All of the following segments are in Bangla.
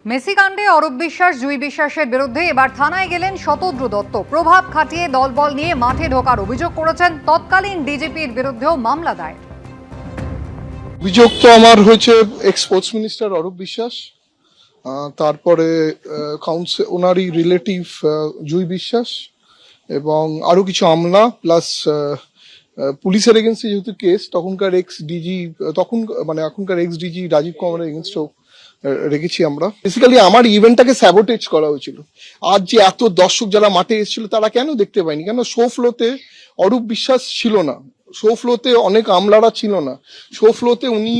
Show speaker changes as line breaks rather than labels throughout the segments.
মেসি কাণ্ডে অরূপ বিশ্বাস জুই বিশ্বাসের বিরুদ্ধে এবার থানায় গেলেন শতদ্রু দত্ত। প্রভাব খাটিয়ে দলবল নিয়ে মাঠে ঢোকার অভিযোগ করেছেন। তৎকালীন ডিজিপির বিরুদ্ধেও মামলা দায়ের।
অভিযোগ তো আমার হয়েছে x sports minister Arup Biswas, তারপরে ওনারই রিলেটিভ জুই বিশ্বাস এবং আরো কিছু আমলা প্লাস পুলিশের এগেনস্টে যেহেতু কেস, তখনকার এক্স ডিজি এখনকার এক্স ডিজি রাজীব কুমারের এগেনস্টও রেখেছি আমরা। বেসিক্যালি আমার ইভেন্টটাকে স্যাবোটেজ করা হয়েছিল। আজ যে এত দর্শক যারা মাঠে এসেছিল তারা কেন দেখতে পায়নি? কেন শো ফ্লোতে অরূপ বিশ্বাস ছিল না, শো ফ্লোতে অনেক আমলারা ছিল না, শো ফ্লোতে উনি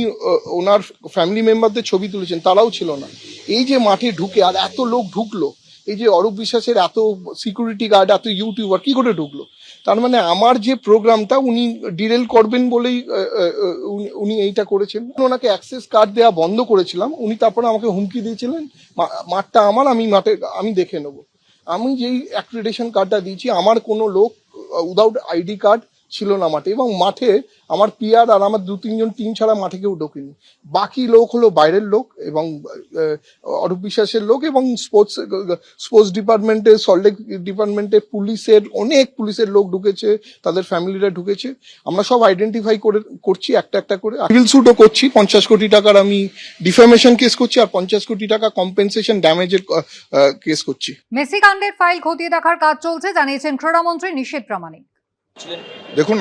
ওনার ফ্যামিলি মেম্বারদের ছবি তুলেছেন তারাও ছিল না। এই যে মাঠে ঢুকে আর এত লোক ঢুকলো, এই যে অরূপ বিশ্বাসের এত সিকিউরিটি গার্ড, এত ইউটিউবার কি করে ঢুকলো? তার মানে আমার যে প্রোগ্রামটা উনি ডিরেল করবেন বলেই উনি এইটা করেছেন। ওনাকে অ্যাক্সেস কার্ড দেওয়া বন্ধ করেছিলাম, উনি তারপরে আমাকে হুমকি দিয়েছিলেন মাঠটা আমার, আমি দেখে নেবো। আমি যেই অ্যাক্রিডিটেশন কার্ডটা দিয়েছি, আমার কোনো লোক উইদাউট আইডি কার্ড ছিল না মাঠে, এবং মাঠে আমার পিআর আর আমার 2-3 জন টিম ছাড়া মাঠে কেউ ঢোকেনি। বাকি লোক হলো বাইরের লোক এবং অরূপ বিশ্বাসের লোক এবং স্পোর্টস ডিপার্টমেন্টে, সল্টলেক ডিপার্টমেন্টে অনেক পুলিশের লোক ঢুকেছে, তাদের ফ্যামিলিরা ঢুকেছে। আমরা সব আইডেন্টিফাই করছি একটা একটা করে। সিভিল স্যুটও করছি, 50 কোটি টাকার আমি ডিফেমেশন কেস করছি আর 50 কোটি টাকা কম্পেনসেশন ড্যামেজের কেস করছি।
মেসি কাণ্ডের ফাইল খতিয়ে দেখার কাজ চলছে, জানিয়েছেন ক্রীড়ামন্ত্রী নিশীথ প্রামাণিক।
দেখুন,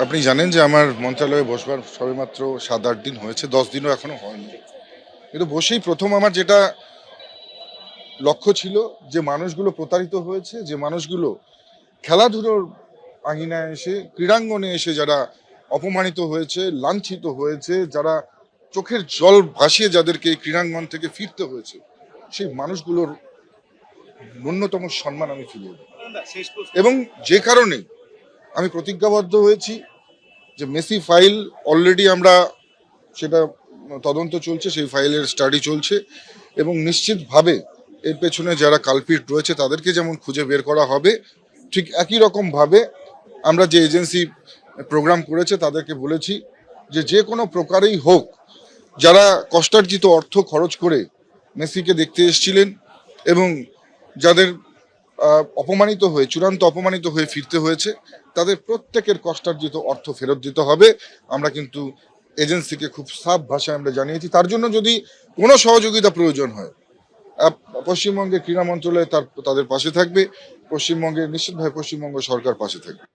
আপনি জানেন যে আমার মন্ত্রণালয়ে বসবার সবেমাত্র 7-8 দিন হয়েছে, 10 দিনও এখনো হয়নি। কিন্তু বসেই প্রথম আমার যেটা লক্ষ্য ছিল, যে মানুষগুলো প্রতারিত হয়েছে, যে মানুষগুলো খেলাধুলোর আঙিনায় এসে, ক্রীড়াঙ্গনে এসে যারা অপমানিত হয়েছে, লাঞ্ছিত হয়েছে, যারা চোখের জল ভাসিয়ে যাদেরকে এই ক্রীড়াঙ্গন থেকে ফিরতে হয়েছে, সেই মানুষগুলোর ন্যূনতম সম্মান আমি ফিরিয়ে দেব। এবং যে কারণে আমি প্রতিজ্ঞাবদ্ধ হয়েছি যে মেসি ফাইল অলরেডি আমরা সেটা তদন্ত চলছে, সেই ফাইলের স্টাডি চলছে এবং নিশ্চিতভাবে এর পেছনে যারা কালপিট রয়েছে তাদেরকে যেমন খুঁজে বের করা হবে, ঠিক একই রকম ভাবে আমরা যে এজেন্সি প্রোগ্রাম করেছে তাদেরকে বলেছি যে কোনো প্রকারেই হোক, যারা কষ্টার্জিত অর্থ খরচ করে মেসিকে দেখতে এসেছিলেন এবং যাদের চূড়ান্ত অপমানিত হয়ে ফিরতে হয়েছে, তাদের প্রত্যেকের কষ্টার্জিত অর্থ ফেরত দিতে হবে। আমরা কিন্তু এজেন্সিকে খুব সাফ ভাষায় আমরা জানিয়েছি। তার জন্য যদি কোনো সহযোগিতা প্রয়োজন হয়, পশ্চিমবঙ্গের ক্রীড়া মন্ত্রণালয় তাদের পাশে থাকবে, নিশ্চিতভাবে পশ্চিমবঙ্গ সরকার পাশে থাকবে।